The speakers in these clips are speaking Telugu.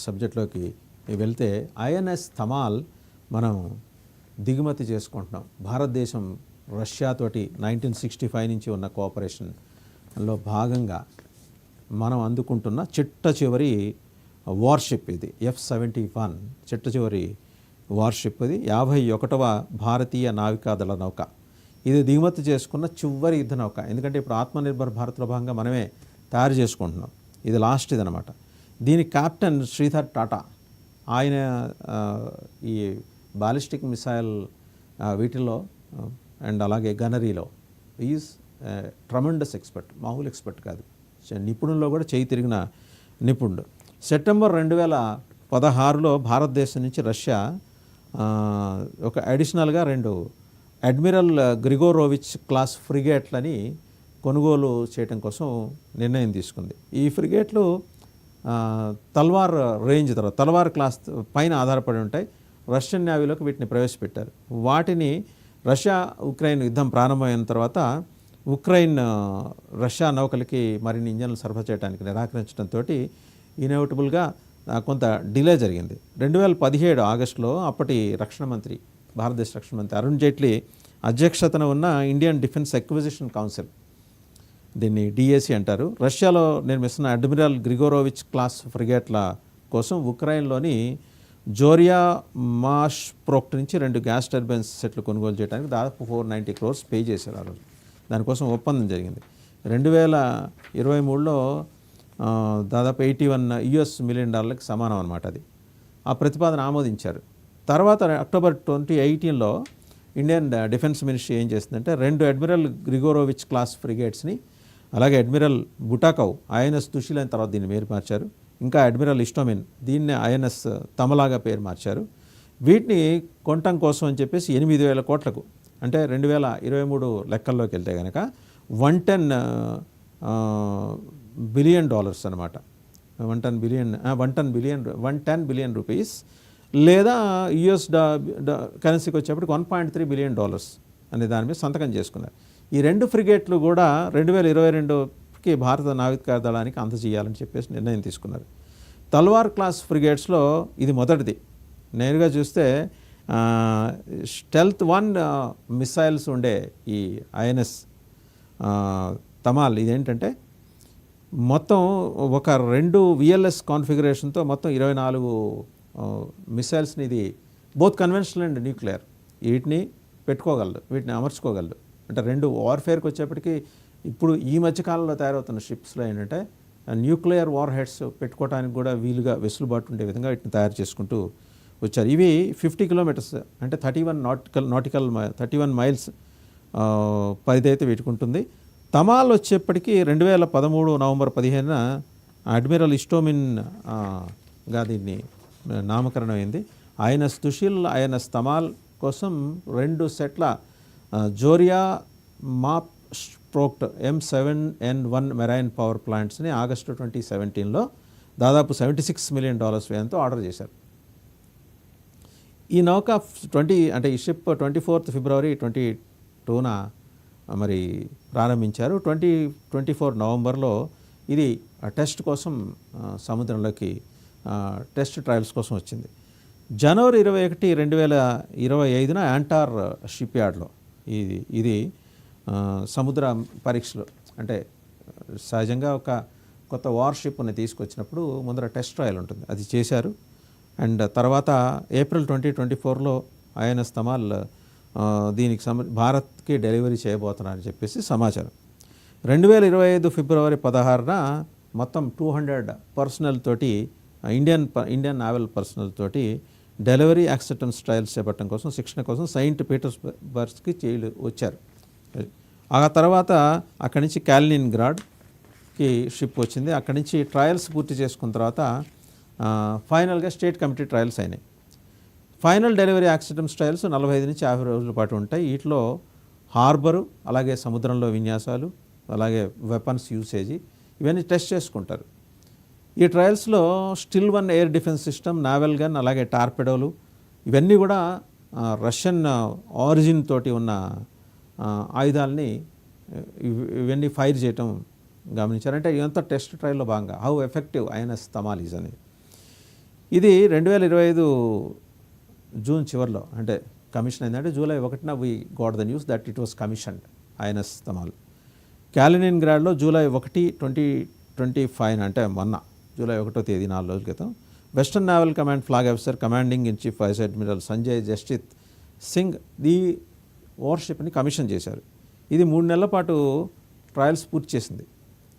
సబ్జెక్ట్లోకి వెళ్తే ఐఎన్ఎస్ తమాల్ మనం దిగుమతి చేసుకుంటున్నాం. భారతదేశం రష్యాతోటి 1965 నుంచి ఉన్న కోఆపరేషన్లో భాగంగా మనం అందుకుంటున్న చిట్ట చివరి వార్షిప్ ఇది. F-71 చిట్ట చివరి వార్షిప్ ఇది. 51వ భారతీయ నావికాదళ నౌక. ఇది దిగుమతి చేసుకున్న చివరి యుద్ధ నౌక. ఎందుకంటే ఇప్పుడు ఆత్మనిర్భర్ భారత్లో భాగంగా మనమే తయారు చేసుకుంటున్నాం. ఇది లాస్ట్ ఇదనమాట. దీని కెప్టెన్ శ్రీధర్ టాటా. ఆయన ఈ బాలిస్టిక్ మిసైల్ వీటిల్లో అండ్ అలాగే గనరీలో ఈజ్ ట్రమండస్ ఎక్స్పర్ట్. మామూలు ఎక్స్పర్ట్ కాదు, నిపుణుల్లో కూడా చేయి తిరిగిన నిపుణుడు. సెప్టెంబర్ 2016లో భారతదేశం నుంచి రష్యా ఒక అడిషనల్గా 2 అడ్మిరల్ గ్రిగోరోవిచ్ క్లాస్ ఫ్రిగేట్లని కొనుగోలు చేయడం కోసం నిర్ణయం తీసుకుంది. ఈ ఫ్రిగేట్లు తల్వార్ రేంజ్ తర్వాత తల్వార్ క్లాస్ పైన ఆధారపడి ఉంటాయి. రష్యన్ నేవీలోకి వీటిని ప్రవేశపెట్టారు. వాటిని రష్యా ఉక్రెయిన్ యుద్ధం ప్రారంభమైన తర్వాత ఉక్రెయిన్ రష్యా నౌకలకి మరిన్ని ఇంజన్లు సరఫరా చేయడానికి నిరాకరించడంతో ఇన్ఎవిటబుల్గా కొంత డిలే జరిగింది. 2017 ఆగస్టులో అప్పటి రక్షణ మంత్రి, భారతదేశ రక్షణ మంత్రి అరుణ్ జైట్లీ అధ్యక్షతన ఉన్న ఇండియన్ డిఫెన్స్ ఎక్విజిషన్ కౌన్సిల్, దీన్ని DAC అంటారు, రష్యాలో నిర్మిస్తున్న అడ్మిరల్ గ్రిగోరోవిచ్ క్లాస్ ఫ్రిగేట్ల కోసం ఉక్రెయిన్లోని జోరియా మాష్ ప్రోక్ట్ నుంచి 2 గ్యాస్ టర్బైన్స్ సెట్లు కొనుగోలు చేయడానికి దాదాపు 490 crores పే చేశారు ఆ రోజు. దానికోసం ఒప్పందం జరిగింది. 2023లో దాదాపు $81 మిలియన్ సమానం అనమాట. అది ఆ ప్రతిపాదన ఆమోదించారు. తర్వాత అక్టోబర్ 2018లో ఇండియన్ డిఫెన్స్ మినిస్ట్రీ ఏం చేస్తుందంటే 2 అడ్మిరల్ గ్రిగోరోవిచ్ క్లాస్ ఫ్రిగేట్స్ని, అలాగే అడ్మిరల్ బుటాకవ్, INS తుషిల్ అయిన తర్వాత దీన్ని పేరు మార్చారు, ఇంకా అడ్మిరల్ ఇస్టోమిన్, దీన్నే INS తమలాగా పేరు మార్చారు. వీటిని కొనటం కోసం అని చెప్పేసి 8,000 కోట్లకు, అంటే 2023 లెక్కల్లోకి వెళ్తే కనుక $110 బిలియన్ అనమాట. 110 బిలియన్ రూపీస్, లేదా US కరెన్సీకి వచ్చేప్పటికి $1.3 బిలియన్ అనే దాని మీద సంతకం చేసుకున్నారు. ఈ 2 ఫ్రిగేట్లు కూడా 2022కి భారత నావికా దళానికి అందజేయాలని చెప్పేసి నిర్ణయం తీసుకున్నారు. తల్వార్ క్లాస్ ఫ్రిగేట్స్లో ఇది మొదటిది. నేరుగా చూస్తే స్టెల్త్ 1 మిసైల్స్ ఉండే ఈ INS తమాల్ ఇదేంటంటే మొత్తం ఒక 2 VLS కాన్ఫిగరేషన్తో మొత్తం 24 మిసైల్స్ని, ఇది బోత్ కన్వెన్షనల్ అండ్ న్యూక్లియర్, వీటిని పెట్టుకోగలరు, వీటిని అమర్చుకోగలరు. అంటే 2 వార్ఫేర్కి వచ్చేప్పటికి ఇప్పుడు ఈ మధ్యకాలంలో తయారవుతున్న షిప్స్లో ఏంటంటే న్యూక్లియర్ వార్ హెడ్స్ పెట్టుకోవడానికి కూడా వీలుగా వెసులుబాటు ఉండే విధంగా వీటిని తయారు చేసుకుంటూ వచ్చారు. ఇవి 50 కిలోమీటర్స్ అంటే 31 మైల్స్ పరిధి అయితే వీటికి ఉంటుంది. తమాల్ వచ్చేప్పటికీ 2013 నవంబర్ 15న అడ్మిరల్ ఇస్టోమిన్గా దీన్ని నామకరణం అయింది. INS తుషిల్, INS తమాల్ కోసం 2 సెట్ల జోరియా మాప్ ప్రోక్ట్ M7N1 మెరైన్ పవర్ ప్లాంట్స్ని ఆగస్టు 2017లో దాదాపు $76 మిలియన్ వ్యయంతో ఆర్డర్ చేశారు. ఈ నౌక ఈ షిప్ 24 ఫిబ్రవరి 2022న మరి ప్రారంభించారు. 2024 నవంబర్లో ఇది టెస్ట్ కోసం సముద్రంలోకి టెస్ట్ ట్రయల్స్ కోసం వచ్చింది. జనవరి 21, 2025న యాంటార్ షిప్ యార్డ్లో ఇది సముద్ర పరీక్షలు, అంటే సహజంగా ఒక కొత్త వార్షిప్ని తీసుకొచ్చినప్పుడు ముందర టెస్ట్ ట్రయల్ ఉంటుంది, అది చేశారు. అండ్ తర్వాత ఏప్రిల్ 2024లో INS తమాల్ దీనికి భారత్కి డెలివరీ చేయబోతున్నారని చెప్పేసి సమాచారం. 2025 ఫిబ్రవరి 16న మొత్తం 200 పర్సనల్ తోటి ఇండియన్ నావల్ పర్సనల్ తోటి డెలివరీ యాక్సెప్టెన్స్ ట్రయల్స్ చేపట్టడం కోసం, శిక్షణ కోసం సెయింట్ పీటర్స్బర్గ్కి వచ్చారు. ఆ తర్వాత అక్కడి నుంచి కాలినిన్గ్రాడ్కి షిప్ వచ్చింది. అక్కడి నుంచి ట్రయల్స్ పూర్తి చేసుకున్న తర్వాత ఫైనల్గా స్టేట్ కమిటీ ట్రయల్స్ అయినాయి. ఫైనల్ డెలివరీ యాక్సెప్టెన్స్ ట్రయల్స్ 45 నుంచి 50 రోజుల పాటు ఉంటాయి. వీటిలో హార్బరు, అలాగే సముద్రంలో విన్యాసాలు, అలాగే వెపన్స్ యూసేజీ, ఇవన్నీ టెస్ట్ చేసుకుంటారు. ఈ ట్రయల్స్లో still 1 air defence system, naval gun, అలాగే టార్పెడోలు, ఇవన్నీ కూడా రష్యన్ ఆరిజిన్ తోటి ఉన్న ఆయుధాలని ఇవన్నీ ఫైర్ చేయటం గమనించారు. అంటే ఇదంతా టెస్ట్ ట్రయల్లో భాగంగా how effective INS Tamal is అనేది. ఇది 2025 జూన్ చివరిలో అంటే కమిషన్ అయిందంటే జూలై 1న we got the news that it was commissioned INS Tamal. క్యాలినిన్గ్రాడ్లో జూలై 1, 2025 అంటే మొన్న జూలై 1వ తేదీ 4 రోజుల క్రితం western naval command flag officer commanding in chief vice admiral Sanjay Jasjit Singh the వార్షిప్ని కమిషన్ చేశారు. ఇది 3 నెలల పాటు ట్రయల్స్ పూర్తి చేసింది.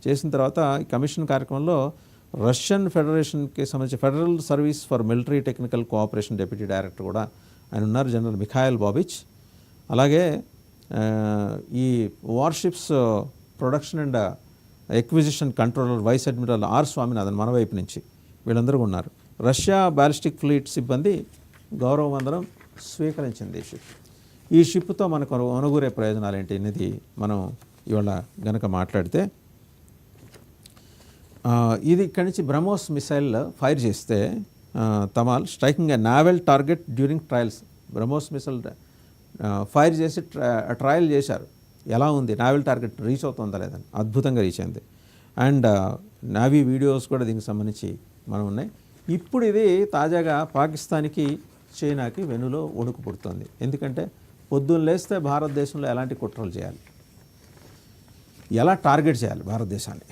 చేసిన తర్వాత ఈ కమిషన్ కార్యక్రమంలో రష్యన్ ఫెడరేషన్కి సంబంధించి federal service for military technical cooperation deputy director కూడా ఆయన ఉన్నారు, జనరల్ మిఖాయిల్ బాబిచ్. అలాగే ఈ warships production and acquisition controller vice admiral R Swaminathan మన వైపు నుంచి వీళ్ళందరూ ఉన్నారు. రష్యా బాలిస్టిక్ ఫ్లీట్ సిబ్బంది గౌరవ వందనం స్వీకరించింది ఈ షిప్. ఈ షిప్తో మనకు అనుగురే ప్రయోజనాలు ఏంటి అనేది మనం ఇవాళ గనక మాట్లాడితే, ఇది ఇక్కడి నుంచి బ్రహ్మోస్ మిసైల్ ఫైర్ చేస్తే Tamal striking a naval target during trials. BrahMos missile fire చేసి ట్రయల్ చేశారు, ఎలా ఉంది నావెల్ టార్గెట్ రీచ్ అవుతుందా లేదని. అద్భుతంగా రీచ్ అయింది. అండ్ నావీ వీడియోస్ కూడా దీనికి సంబంధించి మనం ఉన్నాయి. ఇప్పుడు ఇది తాజాగా పాకిస్తాన్కి చైనాకి వెనులో వణుకు పుడుతుంది. ఎందుకంటే పొద్దున్న లేస్తే భారతదేశంలో ఎలాంటి కుట్రలు చేయాలి, ఎలా టార్గెట్ చేయాలి, భారతదేశాన్ని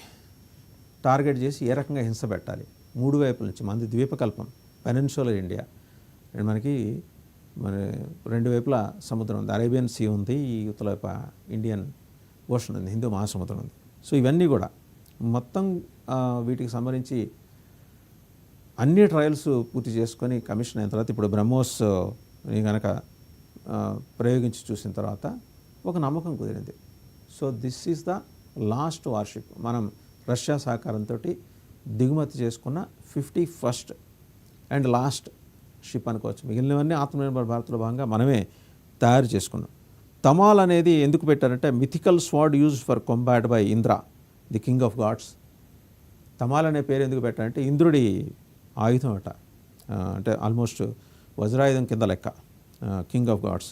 టార్గెట్ చేసి ఏ రకంగా హింస పెట్టాలి, 3 వైపుల నుంచి మంది ద్వీపకల్పం పెనిన్సులర్ ఇండియా, మనకి మన 2 వైపులా సముద్రం ఉంది, అరేబియన్ సీ ఉంది, ఈ యువతల వైపు ఇండియన్ ఓషన్ ఉంది, హిందూ మహాసముద్రం ఉంది. సో ఇవన్నీ కూడా మొత్తం వీటికి సంబంధించి అన్ని ట్రయల్స్ పూర్తి చేసుకొని కమిషన్ అయిన తర్వాత ఇప్పుడు బ్రహ్మోస్ కనుక ప్రయోగించి చూసిన తర్వాత ఒక నమ్మకం కుదిరింది. So this is the last worship. మనం రష్యా సహకారంతో దిగుమతి చేసుకున్న 51st అండ్ లాస్ట్ షిప్ అనుకోవచ్చు. మిగిలినవన్నీ ఆత్మనిర్భర్ భారత్లో భాగంగా మనమే తయారు చేసుకున్నాం. తమాల్ అనేది ఎందుకు పెట్టారంటే mythical sword used for combat by Indra the king of gods. Tamal అనే పేరు ఎందుకు పెట్టారంటే ఇంద్రుడి ఆయుధం అట, అంటే ఆల్మోస్ట్ వజ్రాయుధం కింద లెక్క, కింగ్ ఆఫ్ గాడ్స్.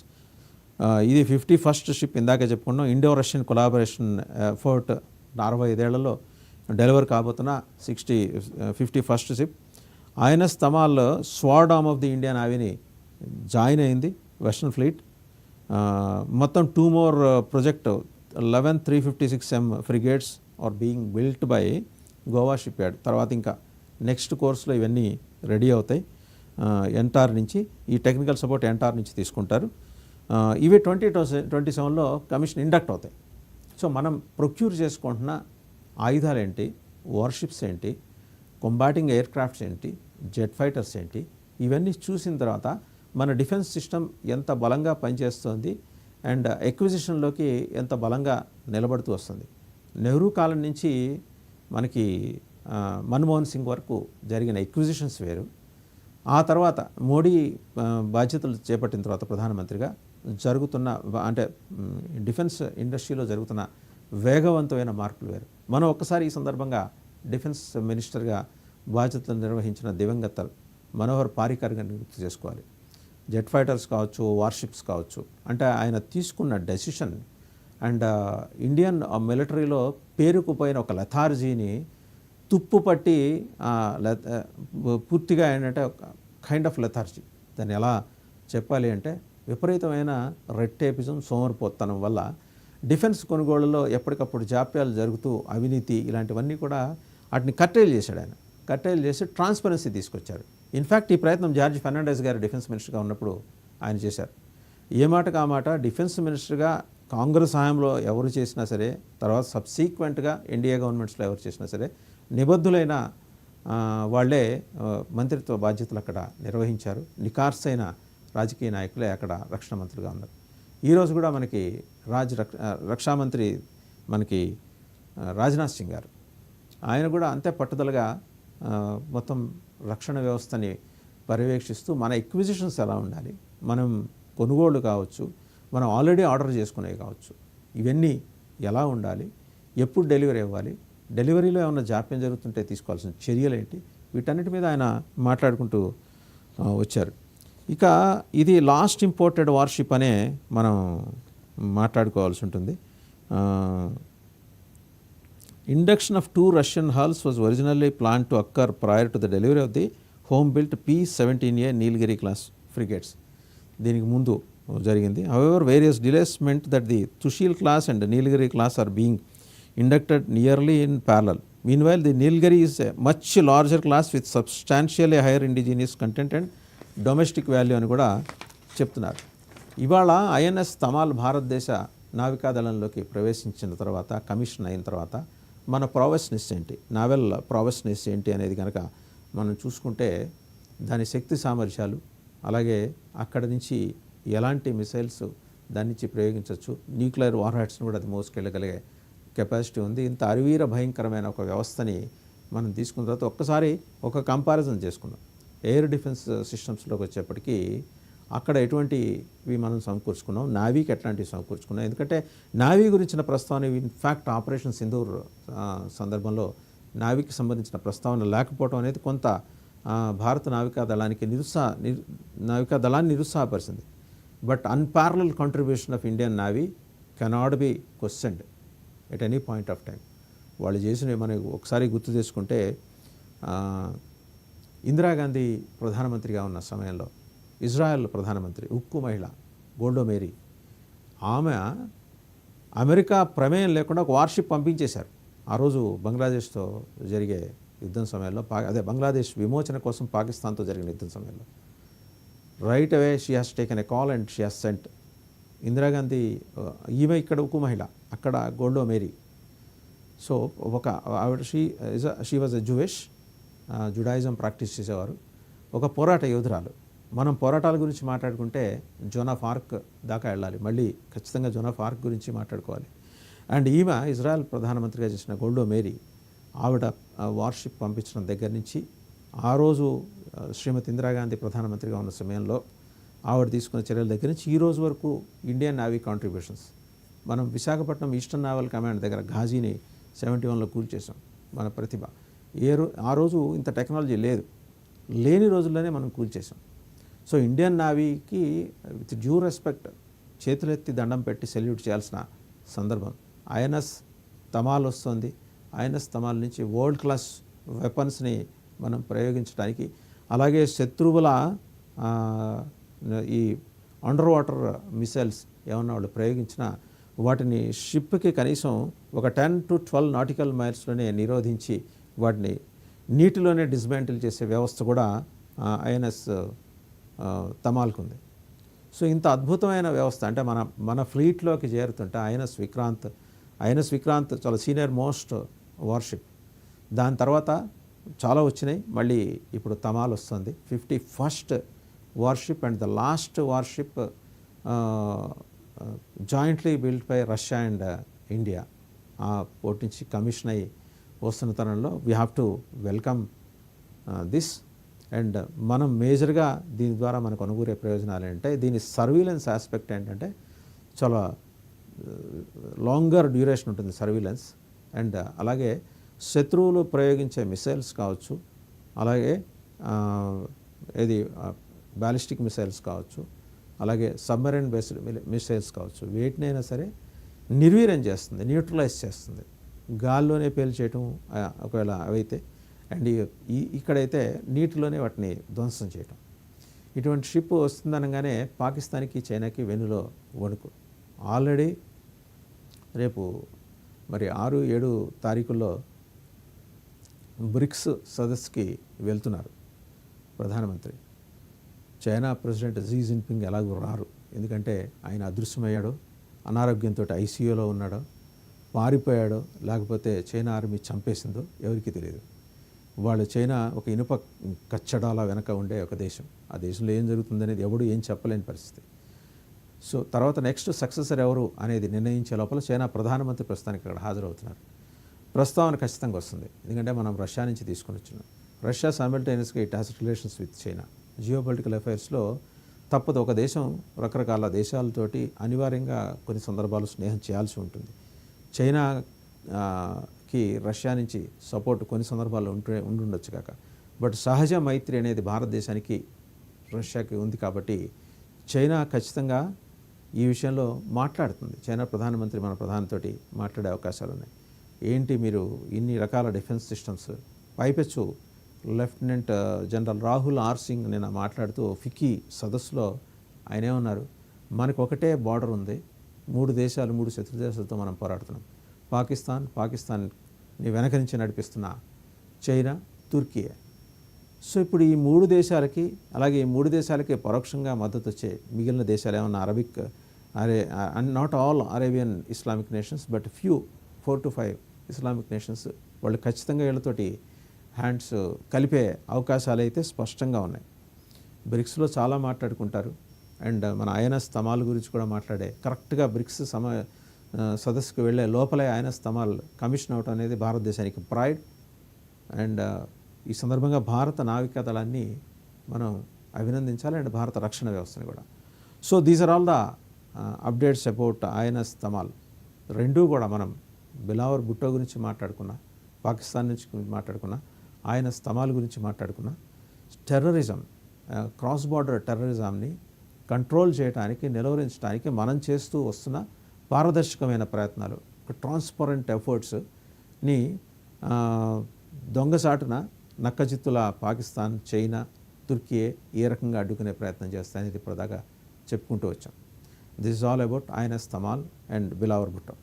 ఇది 51st షిప్. ఇందాకే చెప్పుకున్నాం ఇండో రష్యన్ కొలాబరేషన్ ఎఫర్ట్ 65 ఏళ్లలో డెలివర్ కాబోతున్న 51st ship. INS Tamal sword arm of the Indian నేవీని జాయిన్ అయింది వెస్టర్న్ ఫ్లీట్. మొత్తం 2 more project 11 356M frigates are being built by Goa shipyard. తర్వాత ఇంకా నెక్స్ట్ కోర్స్లో ఇవన్నీ రెడీ అవుతాయి. ఎన్టార్ నుంచి ఈ టెక్నికల్ సపోర్ట్ ఎన్టార్ నుంచి తీసుకుంటారు. ఇవి 2027లో కమిషన్ ఇండక్ట్ అవుతాయి. సో మనం ప్రొక్యూర్ చేసుకుంటున్న ఆయుధాలు ఏంటి, వార్షిప్స్ ఏంటి, కొంబాటింగ్ ఎయిర్ క్రాఫ్ట్స్ ఏంటి, జెట్ ఫైటర్స్ ఏంటి, ఇవన్నీ చూసిన తర్వాత మన డిఫెన్స్ సిస్టమ్ ఎంత బలంగా పనిచేస్తుంది అండ్ ఎక్విజిషన్లోకి ఎంత బలంగా నిలబడుతూ వస్తుంది. నెహ్రూ కాలం నుంచి మనకి మన్మోహన్ సింగ్ వరకు జరిగిన ఎక్విజిషన్స్ వేరు. ఆ తర్వాత మోడీ బాధ్యతలు చేపట్టిన తర్వాత ప్రధానమంత్రిగా జరుగుతున్న అంటే డిఫెన్స్ ఇండస్ట్రీలో జరుగుతున్న వేగవంతమైన మార్పులు వేరు. మనం ఒక్కసారి ఈ సందర్భంగా డిఫెన్స్ మినిస్టర్గా బాధ్యతలు నిర్వహించిన దివంగత మనోహర్ పారికర్ గారిని గుర్తు చేసుకోవాలి. జెట్ ఫైటర్స్ కావచ్చు, వార్షిప్స్ కావచ్చు, అంటే ఆయన తీసుకున్న డెసిషన్ అండ్ ఇండియన్ మిలిటరీలో పేరుకుపోయిన ఒక లెథార్జీని తుప్పుపట్టి పూర్తిగా ఏంటంటే ఒక కైండ్ ఆఫ్ లెథార్జీ, దాన్ని ఎలా చెప్పాలి అంటే విపరీతమైన రెడ్ టేపిజం, సోమరిపోతనం వల్ల డిఫెన్స్ కొనుగోళ్లలో ఎప్పటికప్పుడు జాప్యాలు జరుగుతూ అవినీతి ఇలాంటివన్నీ కూడా వాటిని కట్టేలు చేశాడు. ఆయన కట్టేలు చేసి ట్రాన్స్పరెన్సీ తీసుకొచ్చారు. ఇన్ఫ్యాక్ట్ ఈ ప్రయత్నం జార్జ్ ఫెర్నాండెస్ గారు డిఫెన్స్ మినిస్టర్గా ఉన్నప్పుడు ఆయన చేశారు. ఏ మాటకు ఆ మాట డిఫెన్స్ మినిస్టర్గా కాంగ్రెస్ హయాంలో ఎవరు చేసినా సరే, తర్వాత సబ్సీక్వెంట్గా ఎన్డీఏ గవర్నమెంట్స్లో ఎవరు చేసినా సరే నిబద్ధులైన వాళ్ళే మంత్రిత్వ బాధ్యతలు అక్కడ నిర్వహించారు. నికార్సైన రాజకీయ నాయకులే అక్కడ రక్షణ మంత్రులుగా ఉన్నారు. ఈరోజు కూడా మనకి రక్షామంత్రి మనకి రాజ్నాథ్ సింగ్ గారు, ఆయన కూడా అంతే పట్టుదలగా మొత్తం రక్షణ వ్యవస్థని పర్యవేక్షిస్తూ మన ఎక్విజిషన్స్ ఎలా ఉండాలి, మనం కొనుగోళ్లు కావచ్చు, మనం ఆల్రెడీ ఆర్డర్ చేసుకునేవి కావచ్చు, ఇవన్నీ ఎలా ఉండాలి, ఎప్పుడు డెలివరీ ఇవ్వాలి, డెలివరీలో ఏమైనా జాప్యం జరుగుతుంటే తీసుకోవాల్సిన చర్యలు ఏంటి, వీటన్నిటి మీద ఆయన మాట్లాడుకుంటూ వచ్చారు. ఇక ఇది లాస్ట్ ఇంపోర్టెడ్ వార్షిప్ అనే మనం మాట్లాడుకోవాల్సి ఉంటుంది. Induction of 2 Russian hulls was originally planned to occur prior to the delivery of the home built P-17A Nilgiri class frigates దీనికి ముందు జరిగింది. However various delays meant that the Tushil class and Nilgiri class are being inducted nearly in parallel. Meanwhile the Nilgiri is a much larger class with substantially higher indigenous content and domestic value అని కూడా చెప్తున్నారు. ఇవాళ ఐఎన్ఎస్ తమాల్ భారతదేశ నావికాదళంలోకి ప్రవేశించిన తర్వాత, కమిషన్ అయిన తర్వాత మన ప్రావెస్నెస్ ఏంటి, నావెల్ ప్రావెస్నెస్ ఏంటి అనేది కనుక మనం చూసుకుంటే దాని శక్తి సామర్థ్యాలు, అలాగే అక్కడి నుంచి ఎలాంటి మిసైల్స్ దాని నుంచి ప్రయోగించవచ్చు, న్యూక్లియర్ వార్ హెడ్స్ని కూడా అది మోసుకెళ్ళగలిగే కెపాసిటీ ఉంది. ఇంత అరివీర భయంకరమైన ఒక వ్యవస్థని మనం తీసుకున్న తర్వాత ఒక్కసారి ఒక కంపారిజన్ చేసుకున్నాం. ఎయిర్ డిఫెన్స్ సిస్టమ్స్లోకి వచ్చేప్పటికీ అక్కడ ఎటువంటివి మనం సమకూర్చుకున్నాం, నావీకి ఎట్లాంటివి సమకూర్చుకున్నాం. ఎందుకంటే నావీ గురించిన ప్రస్తావన ఇన్ఫ్యాక్ట్ ఆపరేషన్ సింధూర్ సందర్భంలో నావీకి సంబంధించిన ప్రస్తావన లేకపోవడం అనేది కొంత భారత నావికాదళాన్ని నిరుత్సాహపరిచింది. But unparalleled contribution of Indian navy cannot be questioned at any point of time. వాళ్ళు చేసినవి మనం ఒకసారి గుర్తు చేసుకుంటే, ఇందిరాగాంధీ ప్రధానమంత్రిగా ఉన్న సమయంలో ఇజ్రాయెల్ ప్రధానమంత్రి, ఉక్కు మహిళ గోల్డో మేరీ, ఆమె అమెరికా ప్రమేయం లేకుండా ఒక వార్షిప్ పంపించేశారు. ఆ రోజు బంగ్లాదేశ్తో జరిగే యుద్ధం సమయంలో, బంగ్లాదేశ్ విమోచన కోసం పాకిస్తాన్తో జరిగిన యుద్ధం సమయంలో right away she has taken a call and she has cent. Indira Gandhi, ఈమె ఇక్కడ ఉక్కు మహిళ, అక్కడ గోల్డో మేరీ. సో ఒక ఆవిడ she was a Judaism practice చేసేవారు, ఒక పోరాట యోధురాలు. మనం పోరాటాల గురించి మాట్లాడుకుంటే జోన్ ఆఫ్ ఆర్క్ దాకా వెళ్ళాలి, మళ్ళీ ఖచ్చితంగా జోన్ ఆఫ్ ఆర్క్ గురించి మాట్లాడుకోవాలి. అండ్ ఈమె ఇజ్రాయెల్ ప్రధానమంత్రిగా చేసిన గోల్డో మేరీ, ఆవిడ వార్షిప్ పంపించడం దగ్గర నుంచి, ఆ రోజు శ్రీమతి ఇందిరాగాంధీ ప్రధానమంత్రిగా ఉన్న సమయంలో ఆవిడ తీసుకున్న చర్యల దగ్గర నుంచి ఈ రోజు వరకు ఇండియన్ నావీ కాంట్రిబ్యూషన్స్, మనం విశాఖపట్నం ఈస్టర్న్ నావల్ కమాండ్ దగ్గర ఘాజీని 71లో కూల్చేసాం. మన ప్రతిభ ఆ రోజు ఇంత టెక్నాలజీ లేదు, లేని రోజుల్లోనే మనం కూల్చేసాం. సో ఇండియన్ నావీకి విత్ డ్యూ రెస్పెక్ట్ చేతులెత్తి దండం పెట్టి సెల్యూట్ చేయాల్సిన సందర్భం. ఐఎన్ఎస్ తమాల్ వస్తుంది. ఐఎన్ఎస్ తమాల్ నుంచి వరల్డ్ క్లాస్ వెపన్స్ని మనం ప్రయోగించడానికి, అలాగే శత్రువుల ఈ అండర్ వాటర్ మిసైల్స్ ఏమన్నా వాళ్ళు ప్రయోగించినా వాటిని షిప్కి కనీసం ఒక 10 to 12 నాటికల్ మైల్స్లోనే నిరోధించి వాటిని నీటిలోనే డిస్మాంటిల్ చేసే వ్యవస్థ కూడా ఐఎన్ఎస్ తమాల్కు ఉంది. సో ఇంత అద్భుతమైన వ్యవస్థ, అంటే మన ఫ్లీట్లోకి చేరుతుంటే ఐఎన్ఎస్ విక్రాంత్ చాలా సీనియర్ మోస్ట్ వార్షిప్. దాని తర్వాత చాలా వచ్చినాయి, మళ్ళీ ఇప్పుడు తమాల్ వస్తుంది. 51st worship and the last worship jointly built by Russia and India. ఆ పోటీ నుంచి కమిషన్ అయ్యి వస్తున్న తరంలో we have to welcome this. And మనం మేజర్గా దీని ద్వారా మనకు అనుకూరే ప్రయోజనాలు ఏంటంటే, దీని సర్వీలెన్స్ ఆస్పెక్ట్ ఏంటంటే చాలా లాంగర్ డ్యూరేషన్ ఉంటుంది సర్వీలెన్స్. అండ్ అలాగే శత్రువులు ప్రయోగించే మిసైల్స్ కావచ్చు, అలాగే బ్యాలిస్టిక్ మిసైల్స్ కావచ్చు, అలాగే సబ్మరైన్ బేస్డ్ మిసైల్స్ కావచ్చు, వేటినైనా సరే నిర్వీర్యం చేస్తుంది, న్యూట్రలైజ్ చేస్తుంది. గాల్లోనే పేల్చేయటం ఒకవేళ అవైతే, అండ్ ఇక్కడైతే నీటిలోనే వాటిని ధ్వంసం చేయటం. ఇటువంటి షిప్ వస్తుందనగానే పాకిస్తాన్కి చైనాకి వెన్నులో వణుకు. ఆల్రెడీ రేపు మరి 6-7 తారీఖుల్లో బ్రిక్స్ సదస్సుకి వెళ్తున్నారు ప్రధానమంత్రి. చైనా ప్రెసిడెంట్ జీ జిన్పింగ్ ఎలాగో రారు, ఎందుకంటే ఆయన అదృశ్యమయ్యాడో, అనారోగ్యంతో ఐసీయూలో ఉన్నాడో, పారిపోయాడో, లేకపోతే చైనా ఆర్మీ చంపేసిందో ఎవరికీ తెలియదు. వాళ్ళు చైనా ఒక ఇనుప కచ్చడాల వెనక ఉండే ఒక దేశం. ఆ దేశంలో ఏం జరుగుతుందనేది ఎవడు ఏం చెప్పలేని పరిస్థితి. సో తర్వాత నెక్స్ట్ సక్సెసర్ ఎవరు అనేది నిర్ణయించే లోపల చైనా ప్రధానమంత్రి ప్రస్తుతానికి అక్కడ హాజరవుతున్నారు. ప్రస్తావన ఖచ్చితంగా వస్తుంది, ఎందుకంటే మనం రష్యా నుంచి తీసుకొని వచ్చినాం. రష్యా సైమల్టేనియస్గా it has relations with China. Geopolitical అఫైర్స్లో తప్పదు, ఒక దేశం రకరకాల దేశాలతోటి అనివార్యంగా కొన్ని సందర్భాలు స్నేహం చేయాల్సి ఉంటుంది. చైనాకి రష్యా నుంచి సపోర్ట్ కొన్ని సందర్భాల్లో ఉండుండొచ్చు కాక, బట్ సహజ మైత్రి అనేది భారతదేశానికి రష్యాకి ఉంది కాబట్టి చైనా ఖచ్చితంగా ఈ విషయంలో మాట్లాడుతుంది. చైనా ప్రధానమంత్రి మన ప్రధానితోటి మాట్లాడే అవకాశాలు ఉన్నాయి. ఏంటి మీరు ఇన్ని రకాల డిఫెన్స్ సిస్టమ్స్, పైపెచ్చు lieutenant general Rahul R Singh నిన్న మాట్లాడుతూ ఫికీ సదస్సులో ఆయన ఏమన్నారు, మనకు ఒకటే బార్డర్ ఉంది, 3 దేశాలు 3 శత్రు దేశాలతో మనం పోరాడుతున్నాం. పాకిస్తాన్ని వెనక నుంచి నడిపిస్తున్న చైనా, తుర్కియే. సో ఇప్పుడు ఈ 3 దేశాలకి, అలాగే ఈ 3 దేశాలకి పరోక్షంగా మద్దతు వచ్చే మిగిలిన దేశాలు ఏమన్నా Arabic not all Arabian Islamic nations but few 4 to 5 Islamic nations వాళ్ళు ఖచ్చితంగా వీళ్ళతోటి హ్యాండ్స్ కలిపే అవకాశాలు అయితే స్పష్టంగా ఉన్నాయి. బ్రిక్స్లో చాలా మాట్లాడుకుంటారు. అండ్ మన ఐఎన్ఎస్ తమాల్ గురించి కూడా మాట్లాడే కరెక్ట్గా బ్రిక్స్ సదస్సుకు వెళ్ళే లోపలే ఐఎన్ఎస్ తమాల్ కమిషన్ అవటం అనేది భారతదేశానికి ప్రైడ్. అండ్ ఈ సందర్భంగా భారత నావికా దళాన్ని మనం అభినందించాలి, అండ్ భారత రక్షణ వ్యవస్థని కూడా. So these are all the updates about INS Tamal. రెండూ కూడా మనం బిలావర్ భుట్టో గురించి మాట్లాడుకున్నా, పాకిస్తాన్ నుంచి మాట్లాడుకున్నా, ఐఎన్ఎస్ తమాల్ గురించి మాట్లాడుకున్నా. టెర్రరిజం, క్రాస్ బార్డర్ టెర్రరిజంని కంట్రోల్ చేయడానికి, నిలువరించడానికి మనం చేస్తూ వస్తున్న పారదర్శకమైన ప్రయత్నాలు, ట్రాన్స్పరెంట్ ఎఫర్ట్స్ని దొంగసాటున నక్కజిత్తుల పాకిస్తాన్, చైనా, తుర్కీ ఏ రకంగా అడ్డుకునే ప్రయత్నం చేస్తాయని ఇప్పటిదాకా చెప్పుకుంటూ వచ్చాం. This is all about INS Tamal and Bilawal Bhutto.